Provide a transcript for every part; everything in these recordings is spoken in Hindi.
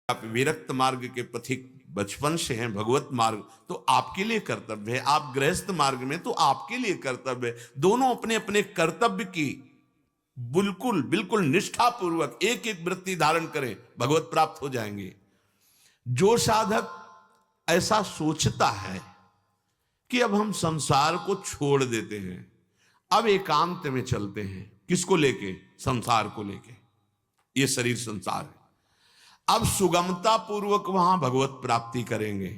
आप विरक्त मार्ग के पथिक बचपन से हैं, भगवत मार्ग तो आपके लिए कर्तव्य है, आप गृहस्थ मार्ग में तो आपके लिए कर्तव्य है। दोनों अपने अपने कर्तव्य की बिल्कुल बिल्कुल निष्ठा पूर्वक एक एक वृत्ति धारण करें, भगवत प्राप्त हो जाएंगे। जो साधक ऐसा सोचता है कि अब हम संसार को छोड़ देते हैं, अब एकांत में चलते हैं, किसको लेके? संसार को लेके। ये शरीर संसार है, अब सुगमता पूर्वक वहां भगवत प्राप्ति करेंगे।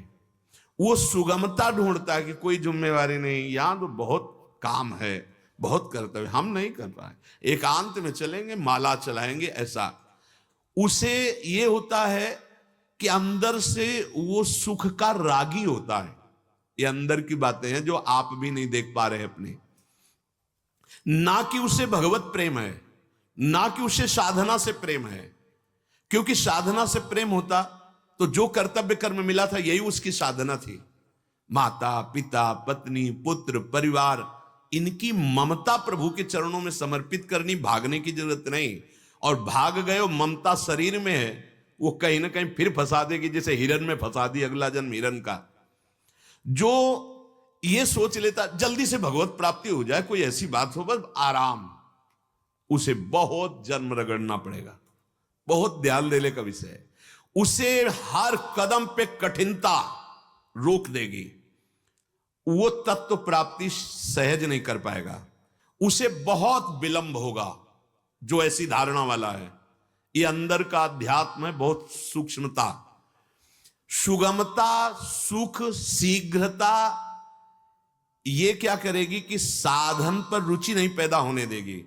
वो सुगमता ढूंढता है कि कोई जिम्मेवारी नहीं, यहां तो बहुत काम है, बहुत कर्तव्य, हम नहीं कर पाए, एकांत में चलेंगे, माला चलाएंगे। ऐसा उसे ये होता है कि अंदर से वो सुख का रागी होता है। ये अंदर की बातें हैं जो आप भी नहीं देख पा रहे अपने। ना कि उसे भगवत प्रेम है, ना कि उसे साधना से प्रेम है, क्योंकि साधना से प्रेम होता तो जो कर्तव्य कर्म मिला था यही उसकी साधना थी। माता पिता पत्नी पुत्र परिवार, इनकी ममता प्रभु के चरणों में समर्पित करनी, भागने की जरूरत नहीं। और भाग गए, ममता शरीर में है, वो कहीं ना कहीं फिर फंसा देगी, जैसे हिरन में फंसा दी, अगला जन्म हिरन का। जो ये सोच लेता जल्दी से भगवत प्राप्ति हो जाए, कोई ऐसी बात हो, बस आराम, उसे बहुत जन्म रगड़ना पड़ेगा, बहुत ध्यान देने का विषय है। उसे हर कदम पे कठिनता रोक देगी, वो तत्व प्राप्ति सहज नहीं कर पाएगा, उसे बहुत विलंब होगा। जो ऐसी धारणा वाला है, ये अंदर का अध्यात्म है, बहुत सूक्ष्मता, सुगमता, सुख, शीघ्रता, ये क्या करेगी कि साधन पर रुचि नहीं पैदा होने देगी,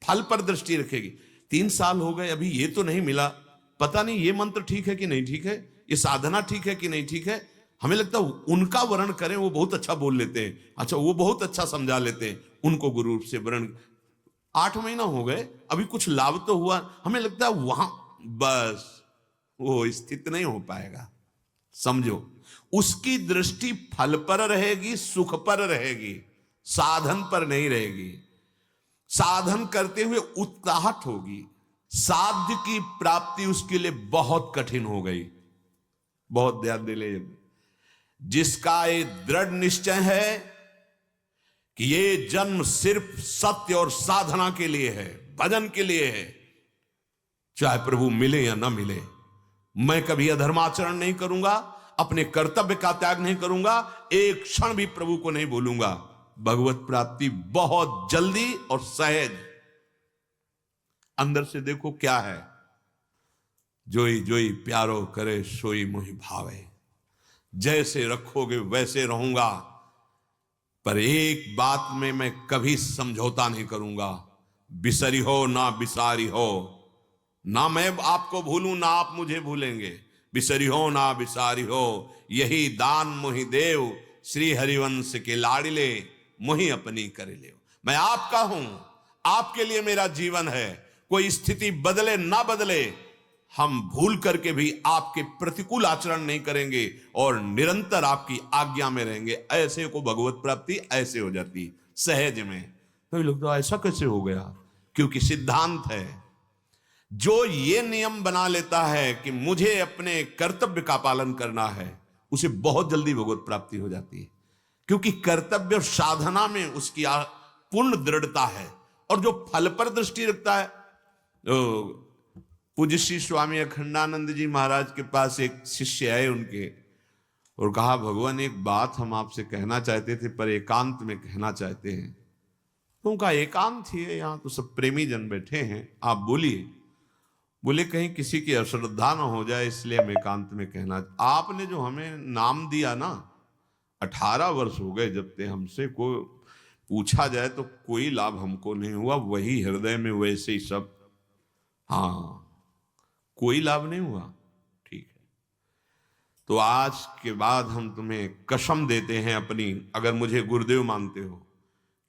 फल पर दृष्टि रखेगी। 3 साल हो गए, अभी ये तो नहीं मिला, पता नहीं ये मंत्र ठीक है कि नहीं ठीक है, ये साधना ठीक है कि नहीं ठीक है। हमें लगता है उनका वर्ण करें, वो बहुत अच्छा बोल लेते हैं, अच्छा वो बहुत अच्छा समझा लेते हैं, उनको गुरु रूप से वर्ण। 8 महीना हो गए, अभी कुछ लाभ तो हुआ, हमें लगता है वहां बस वो स्थित नहीं हो पाएगा। समझो, उसकी दृष्टि फल पर रहेगी, सुख पर रहेगी, साधन पर नहीं रहेगी। साधन करते हुए उत्साहट होगी, साध्य की प्राप्ति उसके लिए बहुत कठिन हो गई। बहुत ध्यान दे ले, जिसका ये दृढ़ निश्चय है कि ये जन्म सिर्फ सत्य और साधना के लिए है, भजन के लिए है, चाहे प्रभु मिले या ना मिले, मैं कभी अधर्माचरण नहीं करूंगा, अपने कर्तव्य का त्याग नहीं करूंगा, एक क्षण भी प्रभु को नहीं बोलूंगा। भगवत प्राप्ति बहुत जल्दी और सहज। अंदर से देखो क्या है, जोई जोई प्यारो करे सोई मोहि भावे, जैसे रखोगे वैसे रहूंगा, पर एक बात में मैं कभी समझौता नहीं करूंगा, बिसरी हो ना बिसारी हो, ना मैं आपको भूलूं ना आप मुझे भूलेंगे, बिसरी हो ना बिसारी हो, यही दान मोहि देव, श्री हरिवंश के लाड़िले, मोहि अपनी कर ले। मैं आपका हूं, आपके लिए मेरा जीवन है, कोई स्थिति बदले ना बदले, हम भूल करके भी आपके प्रतिकूल आचरण नहीं करेंगे और निरंतर आपकी आज्ञा में रहेंगे। ऐसे को भगवत प्राप्ति ऐसे हो जाती सहज में। कई लोग तो ऐसा कैसे हो गया, क्योंकि सिद्धांत है, जो ये नियम बना लेता है कि मुझे अपने कर्तव्य का पालन करना है, उसे बहुत जल्दी भगवत प्राप्ति हो जाती है, क्योंकि कर्तव्य और साधना में उसकी पूर्ण दृढ़ता है। और जो फल पर दृष्टि रखता है, तो पूज्य श्री स्वामी अखंडानंद जी महाराज के पास एक शिष्य आए उनके, और कहा भगवान एक बात हम आपसे कहना चाहते थे, पर एकांत में कहना चाहते हैं। तो उनका एकांत ही है, यहाँ तो सब प्रेमी जन बैठे हैं, आप बोलिए। बोले कहीं किसी की अश्रद्धा ना हो जाए, इसलिए हम एकांत में कहना। आपने जो हमें नाम दिया ना, 18 वर्ष हो गए जब से हमसे कोई पूछा जाए तो कोई लाभ हमको नहीं हुआ, वही हृदय में वैसे ही सब, हाँ कोई लाभ नहीं हुआ, ठीक है। तो आज के बाद हम तुम्हें कसम देते हैं अपनी, अगर मुझे गुरुदेव मानते हो,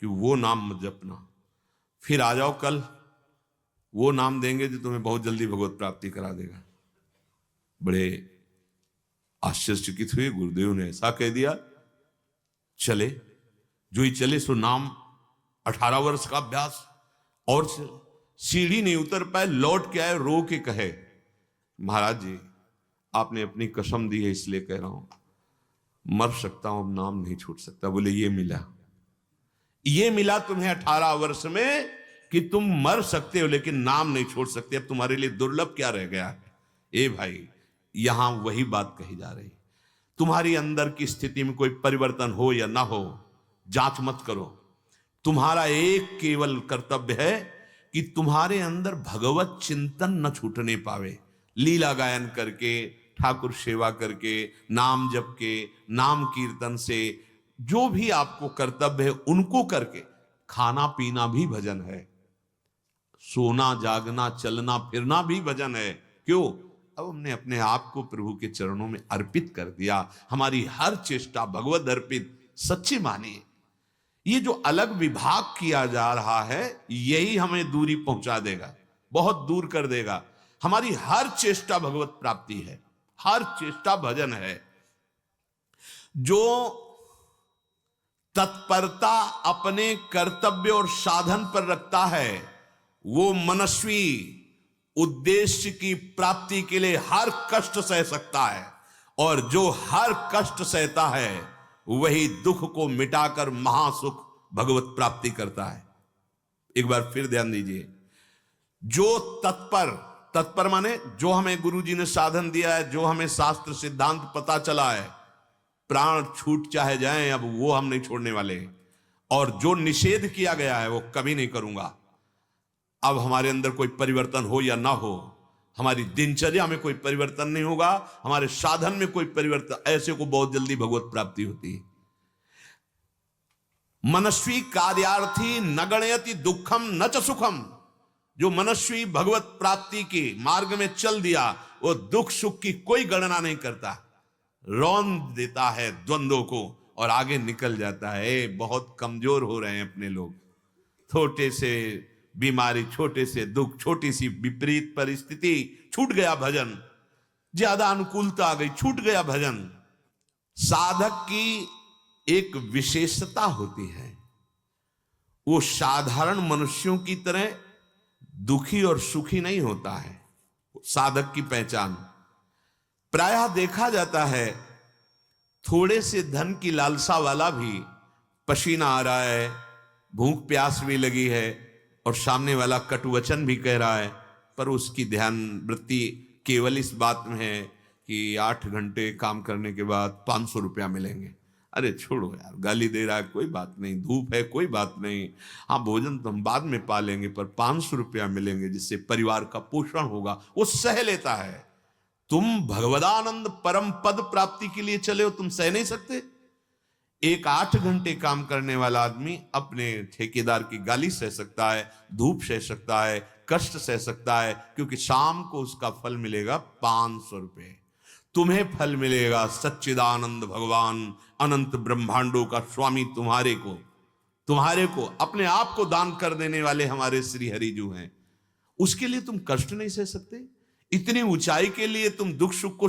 कि वो नाम मत जपना, फिर आ जाओ कल, वो नाम देंगे जो तुम्हें बहुत जल्दी भगवत प्राप्ति करा देगा। बड़े आश्चर्यचकित हुए, गुरुदेव ने ऐसा कह दिया। चले, जो ही चले सो नाम, 18 वर्ष का अभ्यास, और सीढ़ी नहीं उतर पाए, लौट के आए, रो के कहे महाराज जी आपने अपनी कसम दी है इसलिए कह रहा हूं, मर सकता हूं, अब नाम नहीं छूट सकता। बोले ये मिला तुम्हें 18 वर्ष में कि तुम मर सकते हो लेकिन नाम नहीं छोड़ सकते। अब तुम्हारे लिए दुर्लभ क्या रह गया है? ए भाई, यहां वही बात कही जा रही। तुम्हारी अंदर की स्थिति में कोई परिवर्तन हो या ना हो, जांच मत करो। तुम्हारा एक केवल कर्तव्य है कि तुम्हारे अंदर भगवत चिंतन न छूटने पावे। लीला गायन करके, ठाकुर सेवा करके, नाम जप के, नाम कीर्तन से, जो भी आपको कर्तव्य है उनको करके। खाना पीना भी भजन है, सोना जागना चलना फिरना भी भजन है। क्यों? अब हमने अपने आप को प्रभु के चरणों में अर्पित कर दिया। हमारी हर चेष्टा भगवत अर्पित सच्ची मानिए। ये जो अलग विभाग किया जा रहा है यही हमें दूरी पहुंचा देगा, बहुत दूर कर देगा। हमारी हर चेष्टा भगवत प्राप्ति है, हर चेष्टा भजन है। जो तत्परता अपने कर्तव्य और साधन पर रखता है वो मनस्वी उद्देश्य की प्राप्ति के लिए हर कष्ट सह सकता है, और जो हर कष्ट सहता है वही दुख को मिटाकर महासुख भगवत प्राप्ति करता है। एक बार फिर ध्यान दीजिए, जो तत्पर माने जो हमें गुरु जी ने साधन दिया है, जो हमें शास्त्र सिद्धांत पता चला है, प्राण छूट चाहे जाएं अब वो हम नहीं छोड़ने वाले। और जो निषेध किया गया है वो कभी नहीं करूंगा। अब हमारे अंदर कोई परिवर्तन हो या ना हो, हमारी दिनचर्या में कोई परिवर्तन नहीं होगा, हमारे साधन में कोई परिवर्तन, ऐसे को बहुत जल्दी भगवत प्राप्ति होती है। मनस्वी कार्यार्थी न गणयति दुखम न च सुखम। जो मनस्वी भगवत प्राप्ति के मार्ग में चल दिया वो दुख सुख की कोई गणना नहीं करता, रौंद देता है द्वंद्वों को और आगे निकल जाता है। बहुत कमजोर हो रहे हैं अपने लोग। छोटे से बीमारी, छोटे से दुख, छोटी सी विपरीत परिस्थिति, छूट गया भजन। ज्यादा अनुकूलता आ गई, छूट गया भजन। साधक की एक विशेषता होती है, वो साधारण मनुष्यों की तरह दुखी और सुखी नहीं होता है। साधक की पहचान प्रायः देखा जाता है, थोड़े से धन की लालसा वाला भी पसीना आ रहा है, भूख प्यास भी लगी है और सामने वाला कटुवचन भी कह रहा है, पर उसकी ध्यान वृत्ति केवल इस बात में है कि 8 घंटे काम करने के बाद 500 रुपया मिलेंगे। अरे छोड़ो यार, गाली दे रहा है कोई बात नहीं, धूप है कोई बात नहीं, हाँ भोजन तो हम बाद में पा लेंगे, पर 500 रुपया मिलेंगे जिससे परिवार का पोषण होगा, वो सह लेता है। तुम भगवदानंद परम पद प्राप्ति के लिए चले हो, तुम सह नहीं सकते? एक 8 घंटे काम करने वाला आदमी अपने ठेकेदार की गाली सह सकता है, धूप सह सकता है, कष्ट सह सकता है, क्योंकि शाम को उसका फल मिलेगा 500 रुपये। तुम्हें फल मिलेगा सच्चिदानंद भगवान अनंत ब्रह्मांडों का स्वामी तुम्हारे को अपने आप को दान कर देने वाले हमारे श्री हरि जो हैं। उसके लिए तुम कष्ट नहीं सह सकते? इतनी ऊंचाई के लिए तुम दुख सुख को